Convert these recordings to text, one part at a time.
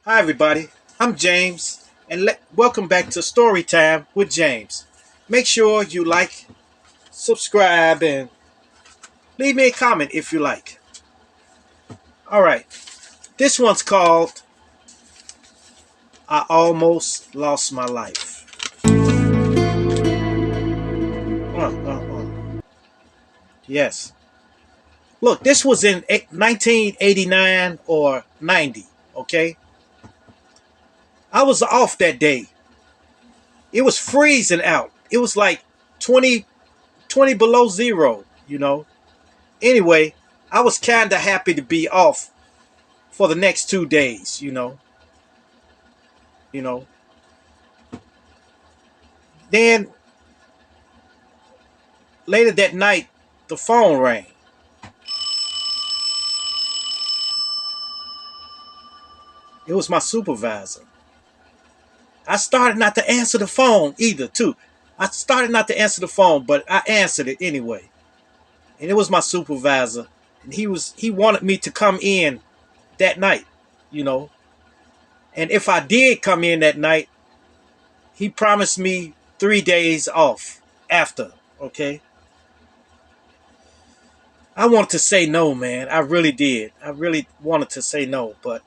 Hi, everybody. I'm James, and welcome back to Storytime with James. Make sure you like, subscribe, and leave me a comment if you like. All right, this one's called I Almost Lost My Life. Yes. Look, this was in 1989 or 90, okay? I was off that day. It was freezing out. It was like 20 below zero. Anyway, I was kind of happy to be off for the next 2 days. You know. Then later that night, the phone rang. It was my supervisor. I started not to answer the phone either, too. I started not to answer the phone, but I answered it anyway. And it was my supervisor. And he wanted me to come in that night. And if I did come in that night, he promised me 3 days off after, okay? I wanted to say no, man. I really did. I really wanted to say no, but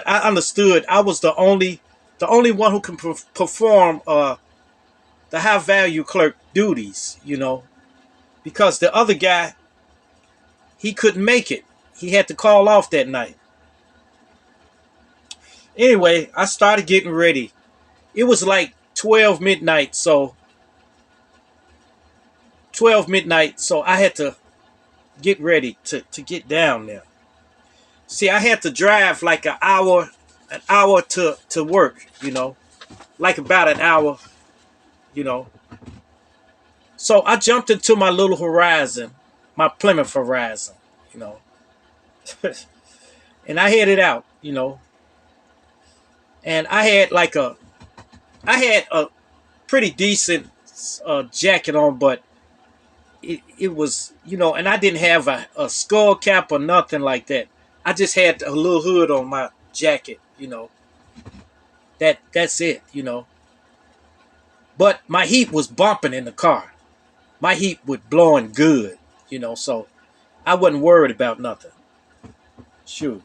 I understood I was the only one who can perform the high value clerk duties, because the other guy, he couldn't make it. He had to call off that night. Anyway, I started getting ready. It was like 12 midnight, so 12 midnight, so I had to get ready to get down there. See, I had to drive like an hour to work, like about an hour. So I jumped into my little Horizon, my Plymouth Horizon. And I headed out. And I had a pretty decent jacket on, but it was, and I didn't have a skull cap or nothing like that. I just had a little hood on my jacket. That's it. But my heat was bumping in the car. My heat was blowing good, so I wasn't worried about nothing. Shoot.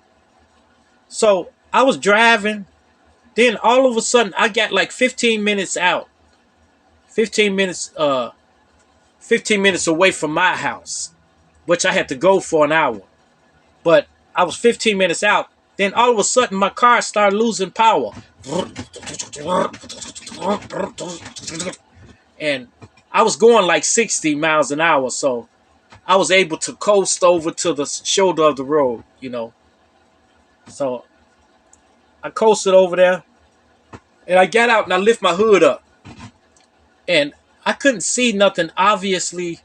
So I was driving. Then all of a sudden I got like 15 minutes out. 15 minutes 15 minutes away from my house, which I had to go for an hour. But I was 15 minutes out. Then all of a sudden my car started losing power. And I was going like 60 miles an hour, so I was able to coast over to the shoulder of the road. So I coasted over there, and I got out and I lift my hood up. And I couldn't see nothing obviously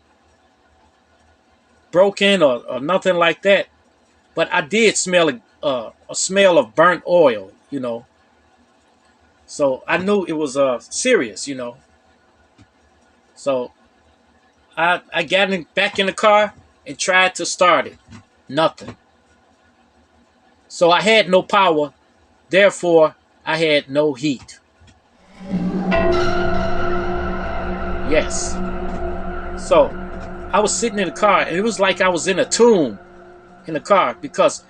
broken or nothing like that. But I did smell a smell of burnt oil. So I knew it was serious. So I got back in the car and tried to start it. Nothing. So I had no power. Therefore, I had no heat. Yes. So I was sitting in the car, and it was like I was in a tomb in the car because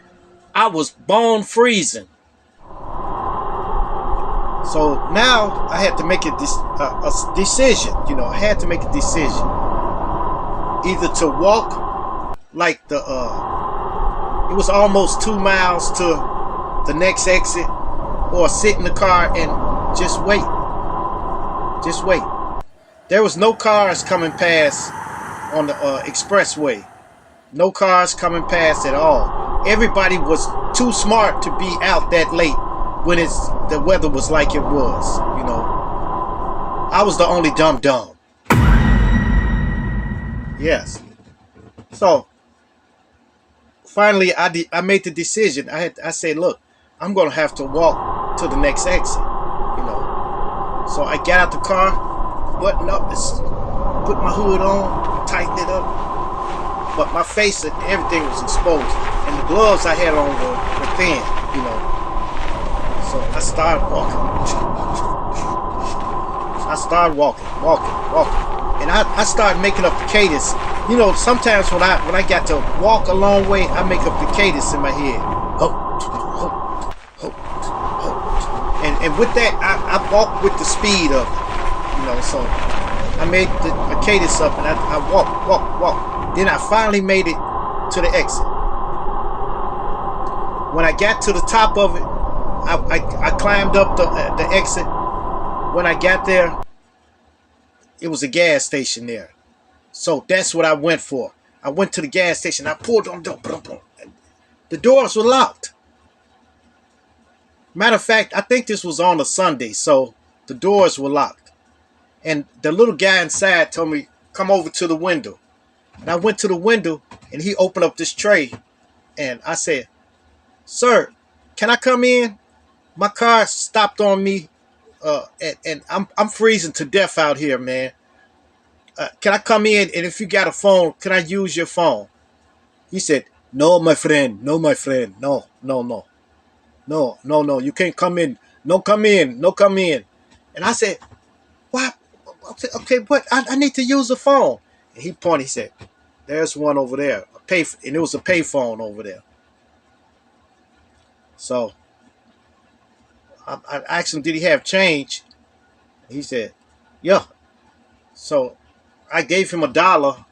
I was bone freezing. So now I had to make a decision. I had to make a decision. Either to walk like it was almost 2 miles to the next exit, or sit in the car and just wait. Just wait. There was no cars coming past on the expressway. No cars coming past at all. Everybody was too smart to be out that late when the weather was like it was. I was the only dumb. Yes. So finally, I made the decision. I said, look, I'm gonna have to walk to the next exit. So I got out the car, buttoned up, put my hood on, tightened it up. But my face and everything was exposed, and the gloves I had on were thin. So I started walking. I started walking. And I started making up the cadence. You know, sometimes when I got to walk a long way, I make up the cadence in my head. Ho, ho, ho, ho. And with that, I walk with the speed of it. You know, so I made the cadence up and I walk. Then I finally made it to the exit. When I got to the top of it, I climbed up the exit. When I got there, it was a gas station there. So that's what I went for. I went to the gas station. I pulled on the door. The doors were locked. Matter of fact, I think this was on a Sunday, so the doors were locked. And the little guy inside told me, come over to the window. And I went to the window, and he opened up this tray. And I said, sir, can I come in? My car stopped on me, and I'm freezing to death out here, man. Can I come in? And if you got a phone, can I use your phone? He said, no, my friend. No, my friend. No. You can't come in. No, come in. And I said, what? Okay, what? I need to use the phone. And he pointed. He said, there's one over there. And it was a pay phone over there. So I asked him, did he have change? He said, yeah. So I gave him $1,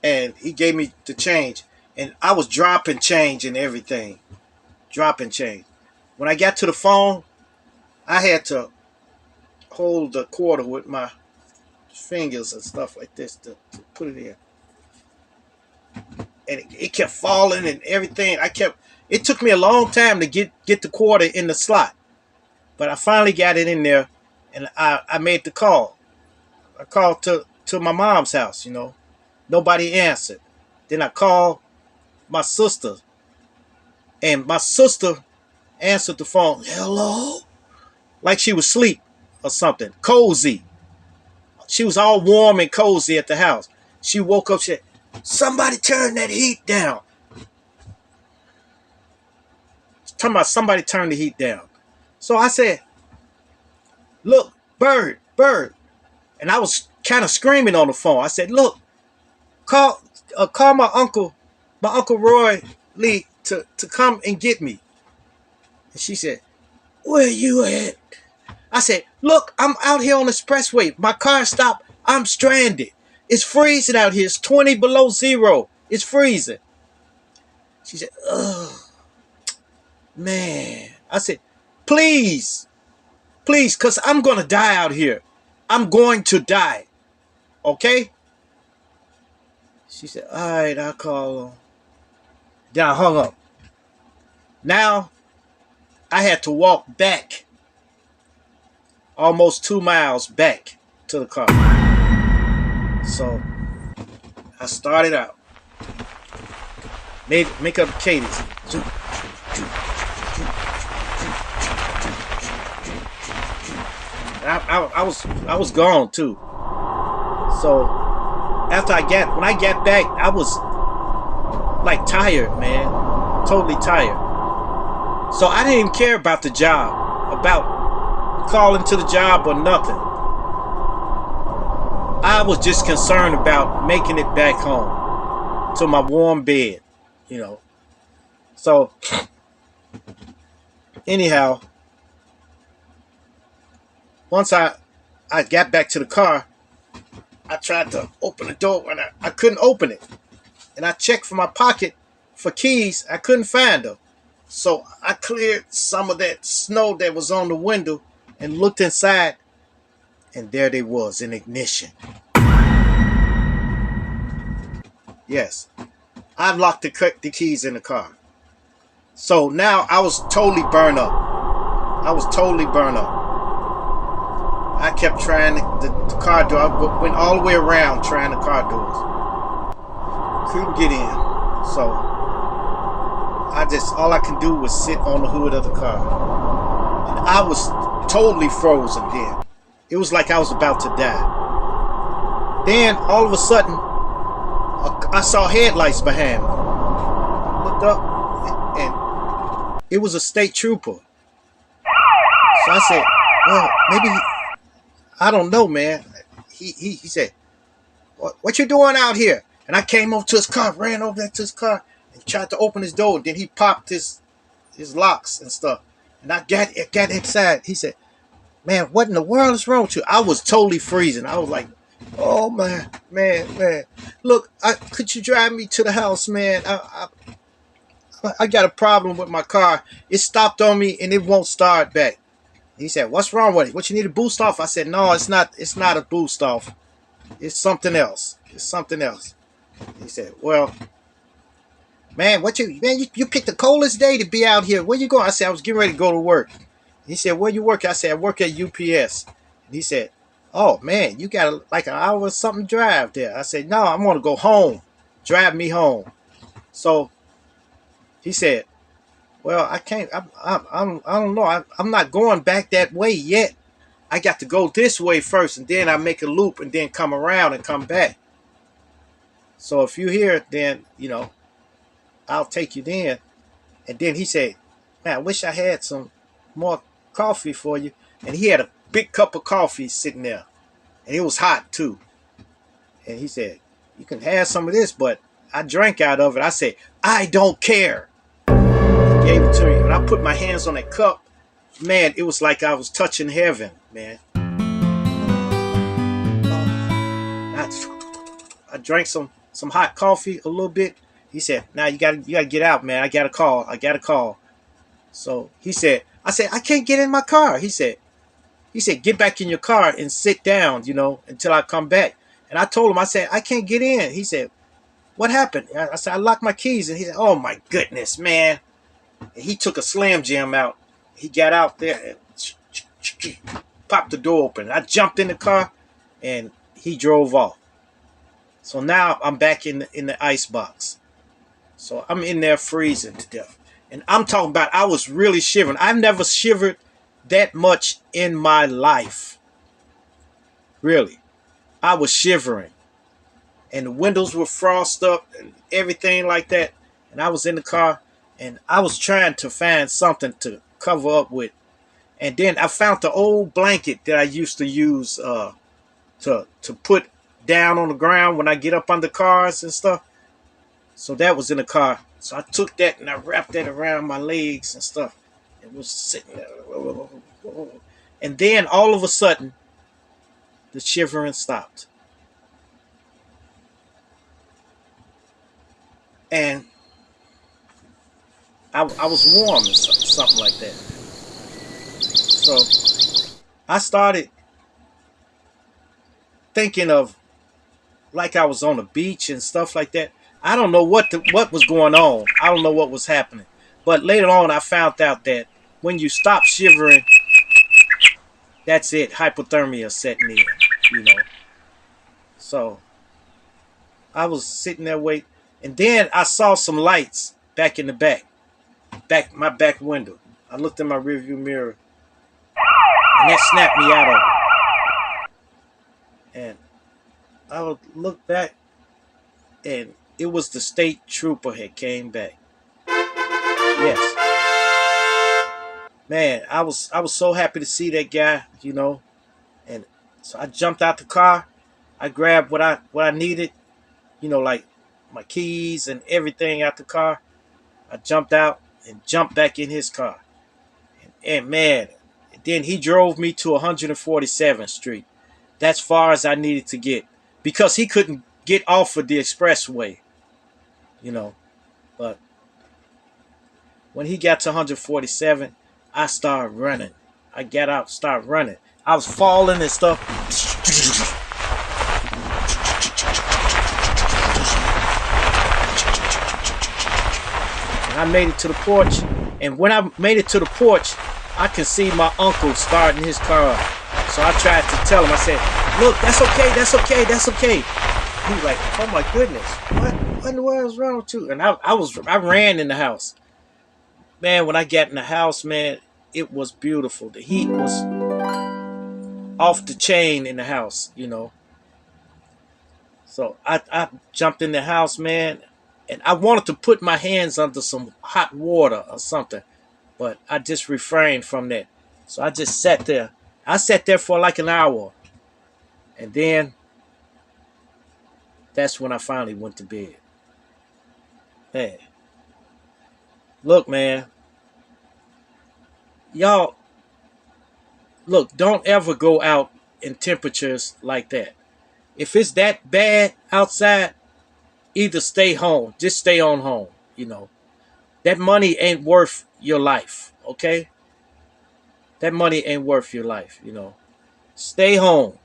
and he gave me the change. And I was dropping change and everything. Dropping change. When I got to the phone, I had to hold the quarter with my fingers and stuff like this to put it in. And it kept falling and everything. It took me a long time to get the quarter in the slot. But I finally got it in there, and I made the call. I called to my mom's house, you know. Nobody answered. Then I called my sister, and my sister answered the phone. Hello? Like she was asleep or something. Cozy. She was all warm and cozy at the house. She woke up, she said, somebody turn that heat down. Talking about somebody turn the heat down. So I said, look, Bird. And I was kind of screaming on the phone. I said, look, call my uncle Roy Lee to come and get me. And she said, where you at? I said, look, I'm out here on the expressway. My car stopped. I'm stranded. It's freezing out here. It's 20 below zero. It's freezing. She said, ugh, man. I said, please, because I'm going to die out here. I'm going to die. Okay? She said, all right, I'll call him. Then I hung up. Now, I had to walk back. Almost 2 miles back to the car. So, I started out. Make up the cadence. I was gone too. So when I got back, I was like tired, man. Totally tired. So I didn't even care about the job, about calling to the job or nothing. I was just concerned about making it back home to my warm bed, you know. So anyhow, once I got back to the car, I tried to open the door and I couldn't open it. And I checked for my pocket for keys. I couldn't find them. So I cleared some of that snow that was on the window and looked inside. And there they was in ignition. Yes. I've locked the keys in the car. So now I was totally burned up. I kept trying the car door. I went all the way around trying the car doors. Couldn't get in. So all I can do was sit on the hood of the car. And I was totally frozen then. It was like I was about to die. Then all of a sudden, I saw headlights behind me. Looked up. and it was a state trooper. So I said, well, maybe I don't know, man. He said, what you doing out here? And I came over to his car, ran over there to his car, and tried to open his door. Then he popped his locks and stuff. And I got inside. He said, man, what in the world is wrong with you? I was totally freezing. I was like, oh man. Look, could you drive me to the house, man? I got a problem with my car. It stopped on me and it won't start back. He said, what's wrong with it? What, you need a boost off? I said, no, it's not a boost off. It's something else. It's something else. He said, well, man, you picked the coldest day to be out here. Where you going? I said, I was getting ready to go to work. He said, where you work? I said, I work at UPS. And he said, oh man, you got like an hour or something drive there. I said, no, I'm going to go home. Drive me home. So he said, well, I can't, I don't know. I'm not going back that way yet. I got to go this way first, and then I make a loop and then come around and come back. So if you're here, then, I'll take you then. And then he said, man, I wish I had some more coffee for you. And he had a big cup of coffee sitting there. And it was hot too. And he said, you can have some of this, but I drank out of it. I said, I don't care. He gave it to me. When I put my hands on that cup, man, it was like I was touching heaven, man. I drank some hot coffee a little bit. He said, now you gotta get out, man. I got a call. So he said, I said, I can't get in my car. He said, get back in your car and sit down, until I come back. And I told him, I said, I can't get in. He said, what happened? I said, I locked my keys. And he said, oh my goodness, man. And he took a Slam Jam out. He got out there and popped the door open. I jumped in the car and he drove off. So now I'm back in the ice box. So I'm in there freezing to death. And I'm talking about, I was really shivering. I've never shivered that much in my life. Really. I was shivering. And the windows were frosted up and everything like that. And I was in the car and I was trying to find something to cover up with. And then I found the old blanket that I used to use to put down on the ground when I get up under cars and stuff. So that was in the car. So I took that and I wrapped that around my legs and stuff. It was sitting there. And then all of a sudden, the shivering stopped. And I was warm or something like that. So I started thinking of like I was on the beach and stuff like that. I don't know what was going on. I don't know what was happening. But later on, I found out that when you stop shivering, that's it. Hypothermia setting in, So I was sitting there waiting. And then I saw some lights back in the my back window. I looked in my rearview mirror, and that snapped me out of it. And I would look back, and it was the state trooper had came back. Yes, man, I was so happy to see that guy, And so I jumped out the car. I grabbed what I needed, like my keys and everything out the car. I jumped out and jumped back in his car. And man, then he drove me to 147th Street. That's far as I needed to get because he couldn't get off of the expressway, But when he got to 147, I started running. I got out, started running. I was falling and stuff. And I made it to the porch. And when I made it to the porch, I could see my uncle starting his car up. So I tried to tell him, I said, look, that's okay. He was like, oh my goodness, what in the world is wrong with you? And I ran in the house. Man, when I got in the house, man, it was beautiful. The heat was off the chain in the house, So I jumped in the house, man, And I wanted to put my hands under some hot water or something, but I just refrained from that. So I just sat there. I sat there for like an hour, and then that's when I finally went to bed. Man, look, man, y'all, look, don't ever go out in temperatures like that. If it's that bad outside, either stay home. Just stay on home. You know, that money ain't worth your life. Okay, that money ain't worth your life. You know, stay home.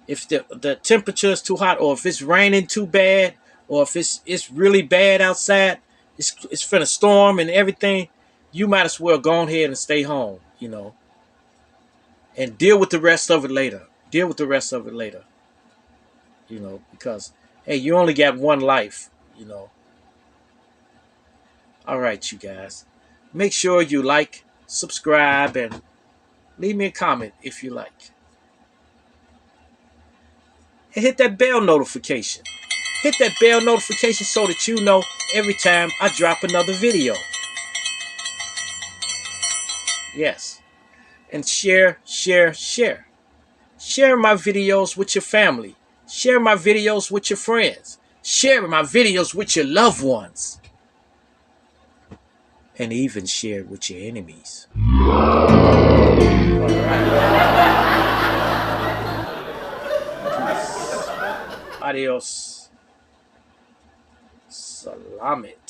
If the temperature is too hot, or if it's raining too bad, or if it's really bad outside, it's finna storm and everything, you might as well go ahead and stay home. You know, and deal with the rest of it later. Deal with the rest of it later. You know, because hey, you only got one life. You know. All right, you guys. Make sure you like, subscribe, and leave me a comment if you like. And hit that bell notification. Hit that bell notification so that you know every time I drop another video. Yes. And share, share, share. Share my videos with your family. Share my videos with your friends. Share my videos with your loved ones. And even share it with your enemies. All right. Peace. Adios. Salamet.